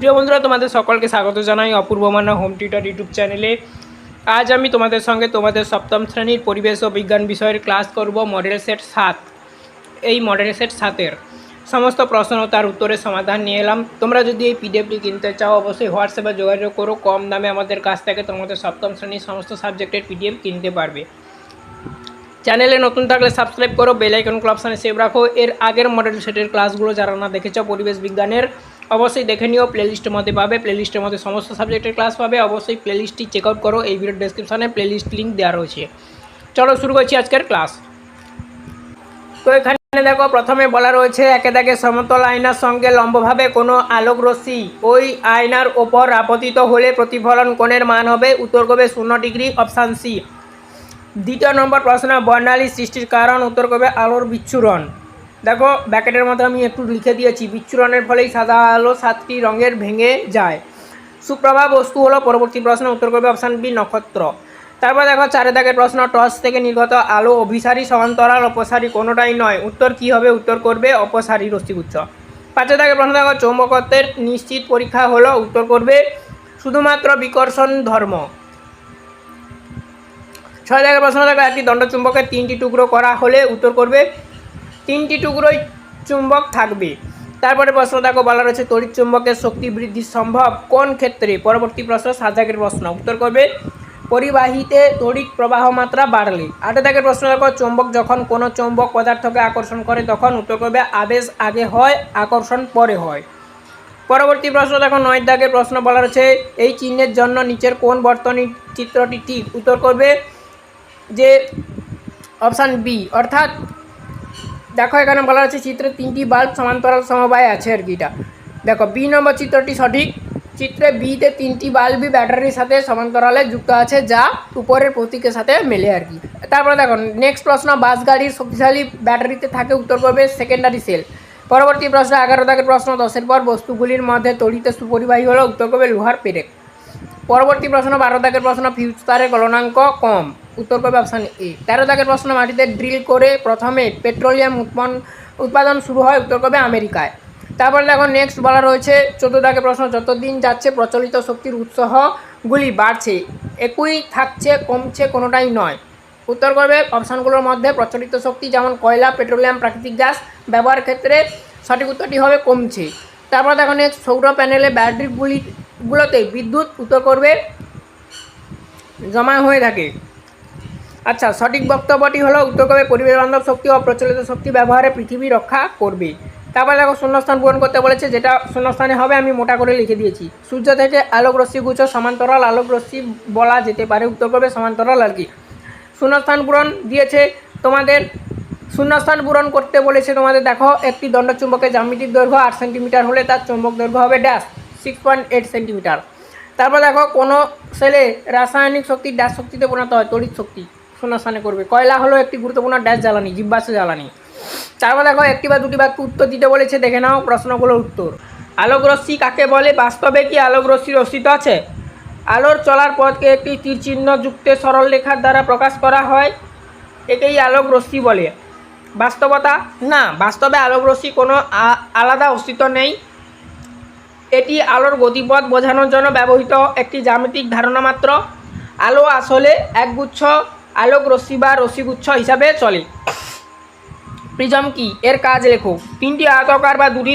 প্রিয় বন্ধুরা, তোমাদের সকলকে স্বাগত জানাই অপূর্ব মান্না হোম টিউটর ইউটিউব চ্যানেলে। আজ আমি তোমাদের সঙ্গে তোমাদের সপ্তম শ্রেণীর পরিবেশ ও বিজ্ঞান বিষয়ের ক্লাস করব মডেল সেট 7। এই মডেল সেট 7-এর সমস্ত প্রশ্ন ও তার উত্তরের সমাধান নিয়ে এলাম। তোমরা যদি এই পিডিএফটি কিনতে চাও অবশ্যই হোয়াটসঅ্যাপে যোগাযোগ করো। কম দামে আমাদের কাছ থেকে তোমাদের সপ্তম শ্রেণীর সমস্ত সাবজেক্টের পিডিএফ কিনতে পারবে। চ্যানেলে নতুন থাকলে সাবস্ক্রাইব করো, বেল আইকন অপশানে সেভ রাখো। এর আগের মডেল সেটের ক্লাসগুলো যারা না দেখেছো পরিবেশ বিজ্ঞানের, অবশ্যই দেখে নিও। প্লেলিস্টের মধ্যে পাবে, প্লেলিস্টের মধ্যে সমস্ত সাবজেক্টের ক্লাস পাবে। অবশ্যই প্লেলিস্টটি চেক আউট করো, এই ভিডিওর ডেসক্রিপশানে প্লেলিস্ট লিঙ্ক দেওয়া রয়েছে। চলো শুরু করছি আজকের ক্লাস। তো এখানে দেখো, প্রথমে বলা রয়েছে একে দাগে সমতল আয়নার সঙ্গে লম্বভাবে কোনো আলোক রশ্মি ওই আয়নার ওপর আপতিত হলে প্রতিফলন কোণের মান হবে। উত্তর করবে 0 ডিগ্রি, অপশান সি। দ্বিতীয় নম্বর প্রশ্ন, বর্ণালী সৃষ্টির কারণ। উত্তর করবে আলোর বিচ্ছুরণ। দেখো ব্যাকেটের মধ্যে আমি একটু লিখে দিয়েছি, বিচ্ছুরণের ফলেই সাদা আলো 7টি রঙের ভেঙে যায়। সুপ্রভা বস্তু হলো পরবর্তী প্রশ্ন। উত্তর করবে অপশান বি, নক্ষত্র। তারপর দেখো 4 দাগের প্রশ্ন, টর্চ থেকে নির্গত আলো অভিসারী, সমান্তরাল, অপসারী কোনোটাই নয়। উত্তর কি হবে? উত্তর করবে অপসারী রশ্মিগুচ্ছ। 5 দাগের প্রশ্ন দেখো, চৌম্বকত্বের নিশ্চিত পরীক্ষা হলো। উত্তর করবে শুধুমাত্র বিকর্ষণ ধর্ম। 6 দাগের প্রশ্ন দেখো, একটি দণ্ডচুম্বকের 3টি টুকরো করা হলে। উত্তর করবে 3টি টুকরোই চুম্বক থাকবে। তারপরে প্রশ্ন দেখো, বলা রয়েছে তড়িৎ চুম্বকের শক্তি বৃদ্ধি সম্ভব কোন ক্ষেত্রে? পরবর্তী প্রশ্ন 7 দাগের প্রশ্ন। উত্তর করবে পরিবাহীতে তড়িৎ প্রবাহ মাত্রা বাড়লে। 8 দাগের প্রশ্ন দেখো, চুম্বক যখন কোনো চৌম্বক পদার্থকে আকর্ষণ করে তখন। উত্তর করবে আবেশ আগে হয়, আকর্ষণ পরে হয়। পরবর্তী প্রশ্ন দেখো 9 দাগের প্রশ্ন, বলা রয়েছে এই চিহ্নের জন্য নিচের কোন বর্তনী চিত্রটি ঠিক? উত্তর করবে যে অপশান বি, অর্থাৎ দেখো এখানে বলা হচ্ছে চিত্রে 3টি বাল্ব সমান্তরাল সমবায় আছে আর কি। এটা দেখো বি নম্বর চিত্রটি সঠিক। চিত্রে বিতে 3টি বাল্বই ব্যাটারির সাথে সমান্তরালে যুক্ত আছে, যা উপরের প্রতীকের সাথে মেলে আর কি। তারপরে দেখো নেক্সট প্রশ্ন, বাস গাড়ির শক্তিশালী ব্যাটারিতে থাকে। উত্তর করবে সেকেন্ডারি সেল। পরবর্তী প্রশ্ন 11 দাগের প্রশ্ন, 10-এর পর বস্তুগুলির মধ্যে তড়িতে সুপরিবাহী হলো। উত্তর করবে লোহার পেরেক। পরবর্তী প্রশ্ন 12 দাগের প্রশ্ন, ফিউজ তারের গলনাঙ্ক কম। উত্তর করবে অপশান এ। 13 দাগের প্রশ্ন, মাটিতে ড্রিল করে প্রথমে পেট্রোলিয়াম উৎপাদন শুরু হয়। উত্তর করবে আমেরিকায়। তারপরে দেখো নেক্সট বলা রয়েছে 14 দাগের প্রশ্ন, যতদিন যাচ্ছে প্রচলিত শক্তির উৎসগুলি বাড়ছে, একই থাকছে, কমছে কোনোটাই নয়। উত্তর করবে অপশানগুলোর মধ্যে প্রচলিত শক্তি যেমন কয়লা, পেট্রোলিয়াম, প্রাকৃতিক গ্যাস ব্যবহার ক্ষেত্রে সঠিক উত্তরটি হবে কমছে। তারপর দেখো নেক্সট, সৌর প্যানেলে ব্যাটারিগুলোতে বিদ্যুৎ। উত্তর করবে জমা হয়ে থাকে। আচ্ছা, সঠিক বক্তব্যটি হলো উত্তর করবে পরিবেশ বান্ধব শক্তি ও প্রচলিত শক্তি ব্যবহারে পৃথিবী রক্ষা করবে। তারপরে দেখো শূন্যস্থান পূরণ করতে বলেছে, যেটা শূন্যস্থানে হবে আমি মোটা করে লিখে দিয়েছি। সূর্য থেকে আলোক রশ্মিগুচ্ছ সমান্তরাল আলোক রশ্মি বলা যেতে পারে। উত্তর করবে সমান্তরাল আর কি। শূন্যস্থান পূরণ দিয়েছে তোমাদের, শূন্যস্থান পূরণ করতে বলেছে তোমাদের। দেখো একটি দণ্ডচুম্বকের জ্যামিতিক দৈর্ঘ্য 8 সেন্টিমিটার হলে তার চুম্বক দৈর্ঘ্য হবে ড্যাশ 6.8 সেন্টিমিটার। তারপর দেখো কোনো সেলে রাসায়নিক শক্তি ড্যাশ শক্তিতে পরিণত হয়, তড়িৎ শক্তি। শূন্যস্থানে করবে কয়লা হলো একটি গুরুত্বপূর্ণ ড্যাশ জ্বালানি, জীবাশ্ম জ্বালানি। তারপর দেখো একটি বা দুটি বাক্য উত্তর দিতে বলেছে, দেখে নাও প্রশ্নগুলোর উত্তর। আলোক রশ্মি কাকে বলে? বাস্তবে কি আলোক রশ্মির অস্তিত্ব আছে? আলোর চলার পথকে একটি তীরচিহ্ন যুক্ত সরল রেখার দ্বারা প্রকাশ করা হয়, একেই আলোক রশ্মি বলে। বাস্তবতা না, বাস্তবে আলোক রশ্মি কোনো আলাদা অস্তিত্ব নেই। এটি আলোর গতিপথ বোঝানোর জন্য ব্যবহৃত একটি জ্যামিতিক ধারণা মাত্র। আলো আসলে একগুচ্ছ আলোক রশ্মি বা রশ্মিগুচ্ছ হিসাবে চলে। প্রিজম কি? এর কাজ লেখো। 3টি আয়তাকার বা 2টি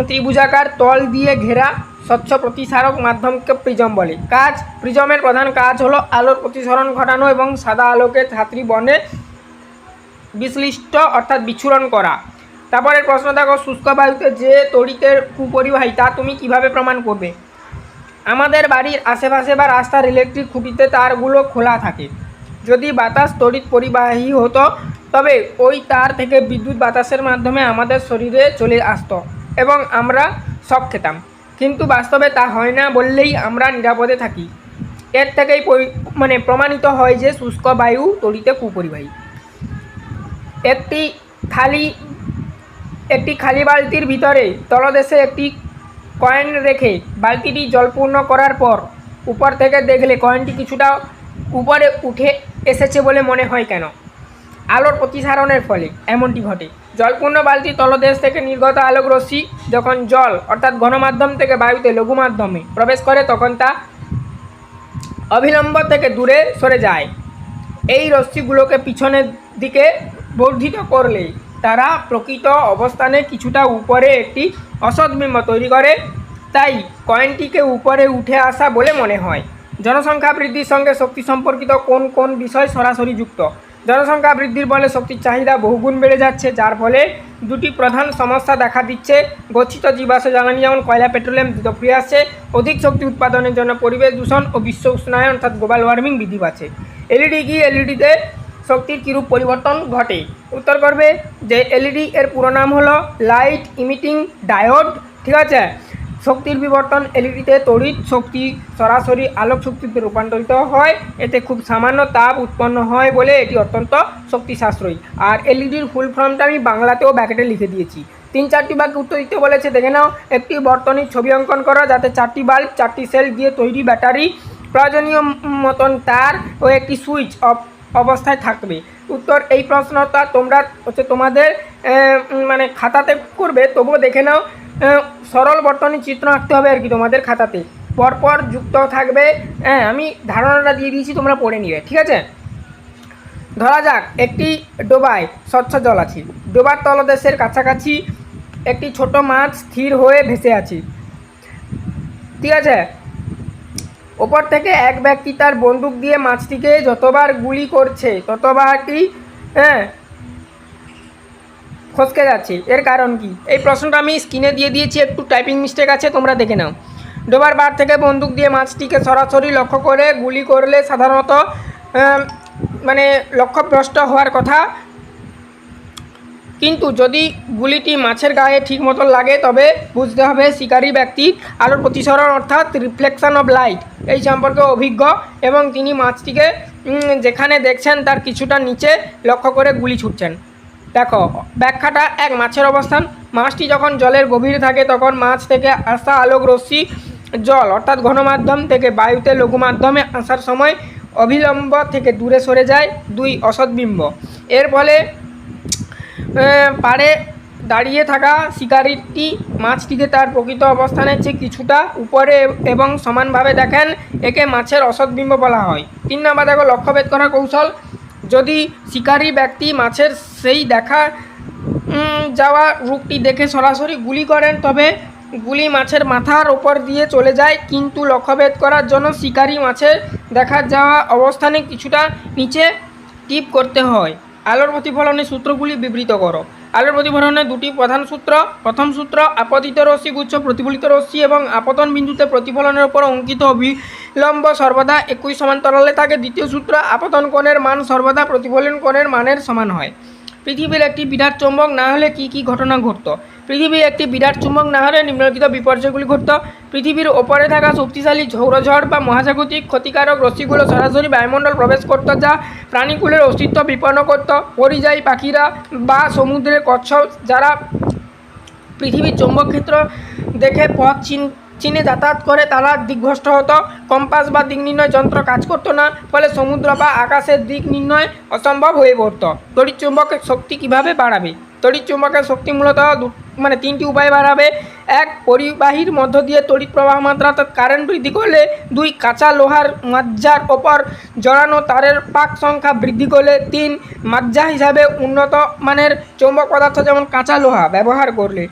ত্রিভুজাকার তল দিয়ে ঘেরা স্বচ্ছ প্রতিসারক মাধ্যমকে প্রিজম বলে। কাজ, প্রিজমের প্রধান কাজ হলো আলোর প্রতিসরণ ঘটানো এবং সাদা আলোকে ধাত্রী বর্ণে বিশ্লিষ্ট অর্থাৎ বিচ্ছুরণ করা। তারপরে প্রশ্ন দেখো, শুষ্ক বায়ুতে যে তড়িতের কুপরিবাহী তা তুমি কিভাবে প্রমাণ করবে? আমাদের বাড়ির আশেপাশে বা রাস্তার ইলেকট্রিক খুঁটিতে তারগুলো খোলা থাকে। যদি বাতাস তড়িৎ পরিবাহী হতো তবে ওই তার থেকে বিদ্যুৎ বাতাসের মাধ্যমে আমাদের শরীরে চলে আসতো এবং আমরা শক খেতাম। কিন্তু বাস্তবে তা হয় না বললেই আমরা নিরাপদে থাকি। এর থেকেই প্রমাণিত হয় যে শুষ্ক বায়ু তড়িতে কুপরিবাহী। একটি খালি বালতির ভিতরে তলদেশে একটি কয়েন রেখে বালতিটি জলপূর্ণ করার পর উপর থেকে দেখলে কয়েনটি কিছুটা উপরে উঠে এসেছে বলে মনে হয় কেন? আলোর প্রতিসারণের ফলে এমনটি ঘটে। জলপূর্ণ বালতি তলদেশ থেকে নির্গত আলোক রশ্মি যখন জল অর্থাৎ ঘনমাধ্যম থেকে বায়ুতে লঘু মাধ্যমে প্রবেশ করে তখন তা অবিলম্ব থেকে দূরে সরে যায়। এই রশ্মিগুলোকে পিছনের দিকে বর্ধিত করলে তারা প্রকৃত অবস্থানে কিছুটা উপরে একটি অসৎবিম্ব তৈরি করে, তাই কয়েনটিকে উপরে উঠে আসা বলে মনে হয়। জনসংখ্যা বৃদ্ধির সঙ্গে শক্তি সম্পর্কিত কোন কোন বিষয় সরাসরি যুক্ত? জনসংখ্যা বৃদ্ধির ফলে শক্তির চাহিদা বহুগুণ বেড়ে যাচ্ছে, যার ফলে দুটি প্রধান সমস্যা দেখা দিচ্ছে। গচ্ছিত জীবাশ্ম জ্বালানি যেমন কয়লা, পেট্রোলিয়াম দ্রুত ফিরে আসছে। অধিক শক্তি উৎপাদনের জন্য পরিবেশ দূষণ ও বিশ্ব উষ্ণায়ন অর্থাৎ গ্লোবাল ওয়ার্মিং বৃদ্ধি পাচ্ছে। এলইডি কি? এলইডিতে শক্তির কীরূপ পরিবর্তন ঘটে? উত্তর করবে যে এলইডি এর পুরো নাম হলো লাইট ইমিটিং ডায়োড। ঠিক আছে। শক্তির বিবর্তন এলইডিতে তড়িৎ শক্তি সরাসরি আলোক শক্তিতে রূপান্তরিত হয়। এতে খুব সামান্য তাপ উৎপন্ন হয় বলে এটি অত্যন্ত শক্তি সাশ্রয়ী। আর এলইডির ফুল ফর্মটা আমি বাংলাতেও ব্যাকেটে লিখে দিয়েছি। 3-4টি বাক্যে উত্তর দিতে বলেছে, দেখে নাও। একটি বর্তনীর ছবি অঙ্কন করো যাতে 4টি বাল্ব, 4টি সেল দিয়ে তৈরি ব্যাটারি, প্রয়োজনীয় মতন তার ও একটি সুইচ অফ অবস্থায় থাকবে। উত্তর, এই প্রশ্নটা তোমরা তোমাদের মানে খাতাতে করবে, তবুও দেখে নাও। সরল বর্তনী চিত্র আঁকতে হবে আর কি তোমাদের খাতাতে, পরপর যুক্ত থাকবে। আমি ধারণাটা দিয়ে দিয়েছি, তোমরা পড়ে নিবে। ঠিক আছে। ধরা যাক একটি ডোবায় স্বচ্ছ জল আছে। ডোবার তলদেশের কাছাকাছি একটি ছোট মাছ স্থির হয়ে ভেসে আছে। ঠিক আছে। ওপর থেকে এক ব্যক্তি তার বন্দুক দিয়ে মাছটিকে যতবার গুলি করছে ততবারটি খসকে যাচ্ছে। এর কারণ কি? এই প্রশ্নটা আমি স্ক্রিনে দিয়ে দিয়েছি, একটু টাইপিং মিস্টেক আছে, তোমরা দেখে নাও। ডোবার বার থেকে বন্দুক দিয়ে মাছটিকে সরাসরি লক্ষ্য করে গুলি করলে সাধারণত মানে লক্ষ্যভ্রষ্ট হওয়ার কথা, কিন্তু যদি গুলিটি মাছের গায়ে ঠিক মতো লাগে তবে বুঝতে হবে শিকারী ব্যক্তির আলোর প্রতিসরণ অর্থাৎ রিফ্লেকশন অফ লাইট এই সম্পর্কে অভিজ্ঞ এবং তিনি মাছটিকে যেখানে দেখছেন তার কিছুটা নিচে লক্ষ্য করে গুলি ছুটছেন। দেখো ব্যাখ্যাটা এক, মাছের অবস্থান। মাছটি যখন জলের গভীরে থাকে তখন মাছ থেকে আসা আলোক রশ্মি জল অর্থাৎ ঘনমাধ্যম থেকে বায়ুতে লঘু মাধ্যমে আসার সময় অবিলম্ব থেকে দূরে সরে যায়। 2 অসৎবিম্ব। এর ফলে পাড়ে দাঁড়িয়ে থাকা শিকারিটি মাছটিকে তার প্রকৃত অবস্থানের চেয়ে কিছুটা উপরে এবং সমানভাবে দেখেন। একে মাছের অসৎবিম্ব বলা হয়। 3 নম্বর দেখো লক্ষ্যভেদ করার কৌশল। যদি শিকারী ব্যক্তি মাছের সেই দেখা যাওয়া রূপটি দেখে সরাসরি গুলি করেন তবে গুলি মাছের মাথার ওপর দিয়ে চলে যায়, কিন্তু লক্ষ্যভেদ করার জন্য শিকারী মাছের দেখা যাওয়া অবস্থানে কিছুটা নিচে টিপ করতে হয়। আলোর প্রতিফলনের সূত্রগুলি বিবৃত করো। আলোর প্রতিফলনের 2টি প্রধান সূত্র। প্রথম সূত্র, আপতিত রশ্মিগুচ্ছ প্রতিফলিত রশ্মি এবং আপতন বিন্দুতে প্রতিফলনের উপর অঙ্কিত অবিলম্ব সর্বদা একই সমান্তরালে থাকে। দ্বিতীয় সূত্র, আপতন কোণের মান সর্বদা প্রতিফলন কোণের মানের সমান হয়। পৃথিবীর একটি বিরাট চৌম্বক না হলে কি কি ঘটনা ঘটত? পৃথিবীর একটি বিরাট চুম্বক না হলে নিম্নলিখিত বিপর্যয়গুলি ঘটত। পৃথিবীর ওপরে থাকা শক্তিশালী সৌরঝড় বা মহাজাগতিক ক্ষতিকারক রশ্মিগুলো সরাসরি বায়ুমণ্ডল প্রবেশ করত, যা প্রাণীকুলের অস্তিত্ব বিপন্ন করত। পরিযায়ী পাখিরা বা সমুদ্রের কচ্ছপ যারা পৃথিবীর চৌম্বক ক্ষেত্র দেখে পথ চিনে যাতায়াত করে তারা দিকভ্রষ্ট হতো। কম্পাস বা দিক নির্ণয় যন্ত্র কাজ করতো না, ফলে সমুদ্র বা আকাশের দিক নির্ণয় অসম্ভব হয়ে পড়ত। তড়িৎ চুম্বকের শক্তি কিভাবে বাড়াবে? তড়িৎ চুম্বকের শক্তি মূলত 3টি উপায় বাড়াবে। 1, পরিবাহীর মধ্য দিয়ে তড়িৎ প্রবাহ মাত্রা অর্থাৎ কারেন্ট বৃদ্ধি করলে। 2, কাঁচা লোহার মাজ্জার ওপর জড়ানো তারের পাক সংখ্যা বৃদ্ধি করলে। 3, মাজ্জা হিসাবে উন্নত মানের চৌম্বক পদার্থ যেমন কাঁচা লোহা ব্যবহার করলে।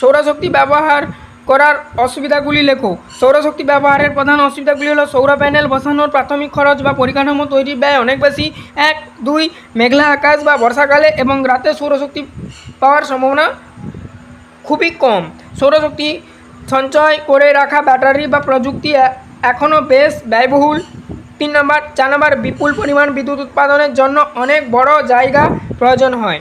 সৌরশক্তি ব্যবহার করার অসুবিধাগুলি লেখো। সৌরশক্তি ব্যবহারের প্রধান অসুবিধাগুলি হলো সৌর প্যানেল বসানোর প্রাথমিক খরচ বা পরিকাঠামো তৈরির ব্যয় অনেক বেশি। 1, 2, মেঘলা আকাশ বা বর্ষাকালে এবং রাতে সৌরশক্তি পাওয়ার সম্ভাবনা খুবই কম। সৌরশক্তি সঞ্চয় করে রাখা ব্যাটারি বা প্রযুক্তি এখনও বেশ ব্যয়বহুল। 4 নম্বর, বিপুল পরিমাণ বিদ্যুৎ উৎপাদনের জন্য অনেক বড় জায়গা প্রয়োজন হয়।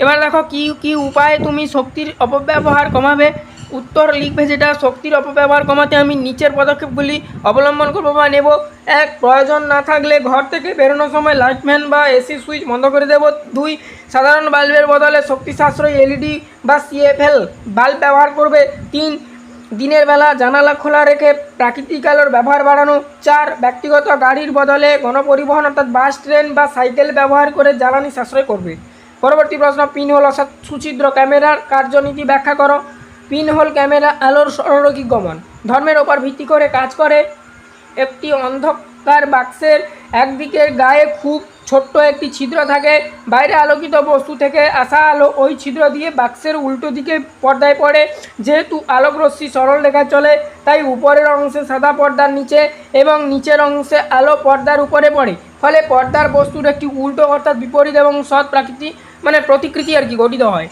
এবার দেখো কি উপায়ে তুমি শক্তির অপব্যবহার কমাবে। উত্তর লিখবে যেটা শক্তির অপব্যবহার কমাতে আমি নিচের পদক্ষেপগুলি অবলম্বন করবো বা নেব। 1, প্রয়োজন না থাকলে ঘর থেকে বেরোনোর সময় লাইট ফ্যান বা এসি সুইচ বন্ধ করে দেব। 2, সাধারণ বাল্বের বদলে শক্তি সাশ্রয়ী এলইডি বা সিএফএল বাল্ব ব্যবহার করবে। 3, দিনের বেলা জানালা খোলা রেখে প্রাকৃতিক আলোর ব্যবহার বাড়ানো। 4, ব্যক্তিগত গাড়ির বদলে গণপরিবহন অর্থাৎ বাস, ট্রেন বা সাইকেল ব্যবহার করে জ্বালানি সাশ্রয় করবে। পরবর্তী প্রশ্ন, পিনহোল অর্থাৎ সুছিদ্র ক্যামেরার কার্যনীতি ব্যাখ্যা করো। পিনহোল ক্যামেরা আলোর সরলরৈখিক গমন ধর্মের ওপর ভিত্তি করে কাজ করে। একটি অন্ধকার বাক্সের একদিকের গায়ে খুব ছোট্ট একটি ছিদ্র থাকে। বাইরে আলোকিত বস্তু থেকে আসা আলো ওই ছিদ্র দিয়ে বাক্সের উল্টো দিকে পর্দায় পড়ে। যেহেতু আলোকরশ্মি সরল রেখায় চলে, তাই উপরের অংশে সাদা পর্দার নিচে এবং নিচের অংশে আলো পর্দার উপরে পড়ে। ফলে পর্দার বস্তুর একটি উল্টো অর্থাৎ বিপরীত এবং সৎ প্রতিকৃতি গঠিত হয়।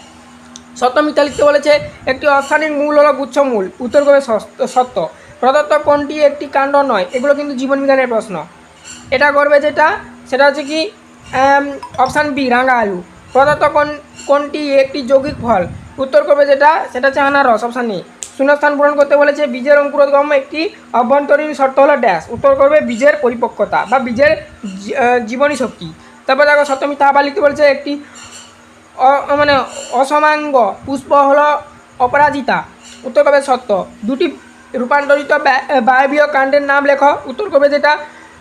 সত্য মিথ্যা লিখতে বলেছে। একটি অস্থানিক মূল হলো গুচ্ছমূল। উত্তর করবে সত্য। প্রদত্ত কোনটি একটি কাণ্ড নয়? এগুলো কিন্তু জীবন বিজ্ঞানের প্রশ্ন। এটা করবে যেটা, সেটা হচ্ছে কি অপশান বি, রাঙা আলু। প্রদত্ত কোনটি একটি যৌগিক ফল? উত্তর করবে যেটা, সেটা হচ্ছে আনারস, অপশান এ। শূন্যস্থান পূরণ করতে বলেছে। বীজের অঙ্কুরোদ্গম একটি অভ্যন্তরীণ শর্ত হলো ড্যাশ। উত্তর করবে বীজের পরিপক্কতা বা বীজের জীবনী শক্তি। তারপর দেখো সত্য মিথ্যা আবার লিখতে বলেছে। একটি অসমাঙ্গ পুষ্প হলো অপরাজিতা। উত্তর করবে সত্য। দুটি রূপান্তরিত বায়বীয় কাণ্ডের নাম লেখো। উত্তর করবে যেটা,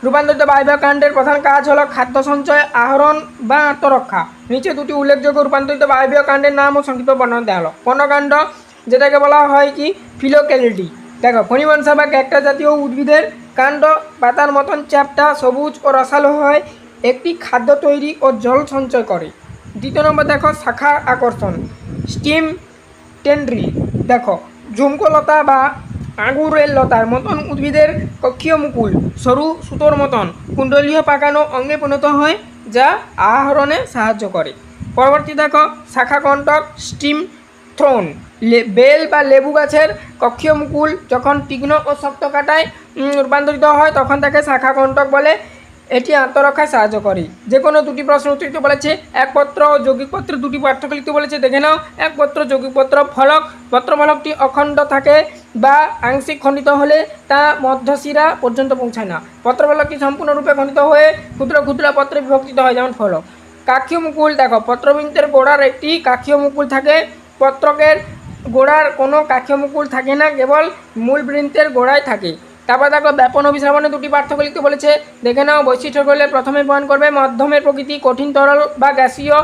রূপান্তরিত বায়বীয় কাণ্ডের প্রধান কাজ হলো খাদ্য সঞ্চয়, আহরণ বা আত্মরক্ষা। নিচে দুটি উল্লেখযোগ্য রূপান্তরিত বায়বীয় কাণ্ডের নাম ও সংক্ষিপ্ত বর্ণনা দেওয়া হলো। পর্ণকাণ্ড, যেটাকে বলা হয় কি ফিলোকেলিডি। দেখো ফণিবনসা বা ক্যাকটাস জাতীয় উদ্ভিদের কাণ্ড পাতার মতন চ্যাপ্টা, সবুজ ও রসালো হয়। একটি খাদ্য তৈরি ও জল সঞ্চয় করে। দ্বিতীয় নম্বর দেখো শাখার আকর্ষণ, স্টিম টেন্ড্রিল। দেখো ঝুমকোলতা বা আঙুরের লতার মতন উদ্ভিদের কক্ষীয় মুকুল সরু সুতোর মতন কুণ্ডলীয় পাকানো অঙ্গে পরিণত হয়, যা আহরণে সাহায্য করে। পরবর্তী দেখো শাখা কণ্টক, স্টিম থ্রোন। বেল বা লেবু গাছের কক্ষীয় মুকুল যখন তীক্ষ্ণ ও শক্ত কাটায় রূপান্তরিত হয়, তখন তাকে শাখা কণ্টক বলে। এটি আত্মরক্ষায় সাহায্য করে। যে কোনো দুটি প্রশ্ন উত্তর দিতে বলেছে। একপত্র ও যৌগিক পত্রের দুটি পার্থক্য লিখতে বলেছে, দেখে নাও। একপত্র যৌগিক পত্র ফলক, পত্রফলকটি অখণ্ড থাকে বা আংশিক খণ্ডিত হলে তা মধ্যশিরা পর্যন্ত পৌঁছায় না। পত্রফলকটি সম্পূর্ণরূপে খণ্ডিত হয়ে ক্ষুদ্র ক্ষুদ্র পত্রে বিভক্তিত হয়, যেমন ফলক। কাক্ষীয় মুকুল, দেখো পত্রবৃন্তের গোড়ার একটি কাক্ষীয় মুকুল থাকে। পত্রকের গোড়ার কোনো কাক্ষীয় মুকুল থাকে না, কেবল মূল বৃন্তের গোড়ায় থাকে। তারপর দেখো ব্যাপন অভিশ্রাবণে দুটি পার্থক্য লিখতে বলেছে, দেখে নাও। বৈশিষ্ট্য করলে প্রথমে প্রমাণ করবে মাধ্যমের প্রকৃতি, কঠিন তরল বা গ্যাসীয়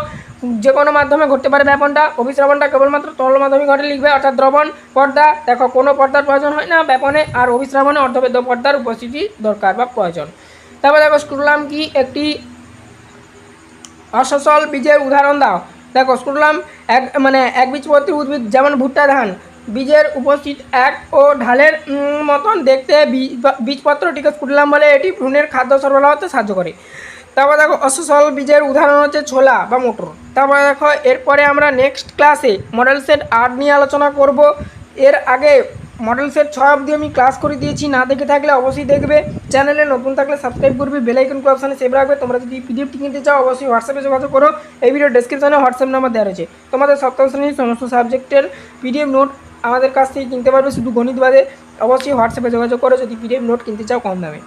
যে কোনো মাধ্যমে ঘটতে পারে ব্যাপনটা। অভিশ্রাবণটা কেবলমাত্র তরল মাধ্যমে ঘটে লিখবে, অর্থাৎ দ্রবণ। পর্দা, দেখো কোনো পর্দার প্রয়োজন হয় না ব্যাপনে, আর অভিশ্রাবণে অর্ধবেদ্য পর্দার উপস্থিতি দরকার বা প্রয়োজন। তারপর দেখো স্ক্রুলাম কি একটি অসচল বীজের উদাহরণ দাও। দেখো স্ক্রুলাম একবীজপত্রী উদ্ভিদ, যেমন ভুট্টা, ধান। বীজের উপস্থিত এক ও ঢালের মতন দেখতে বীজপত্রটিকে স্ক্রুলাম বলে। এটি ভ্রূণের খাদ্য সরবরাহতে সাহায্য করে। তারপর দেখো অসচল বীজের উদাহরণ হচ্ছে ছোলা বা মটর। তারপরে দেখো এরপরে আমরা নেক্সট ক্লাসে মডেল সেট 8 নিয়ে আলোচনা করব। এর আগে মডেল সেট 6 অবধি আমি ক্লাস করে দিয়েছি, না দেখে থাকলে অবশ্যই দেখবে। চ্যানেলে নতুন থাকলে সাবস্ক্রাইব করবে, বেল আইকন অপশানে সেভ রাখবে। তোমরা যদি পিডিএফটি কিনতে চাও অবশ্যই হোয়াটসঅ্যাপে যোগাযোগ করো। এই ভিডিও ডেসক্রিপশনে হোয়াটসঅ্যাপ নাম্বার দেওয়া রয়েছে। তোমাদের সপ্তম শ্রেণীর সমস্ত সাবজেক্টের পিডিএফ নোট আমাদের কাছ থেকে কিনতে পারবে, শুধু গণিত বাদে। অবশ্যই হোয়াটসঅ্যাপে যোগাযোগ করো যদি পিডিএফ নোট কিনতে চাও কম দামে।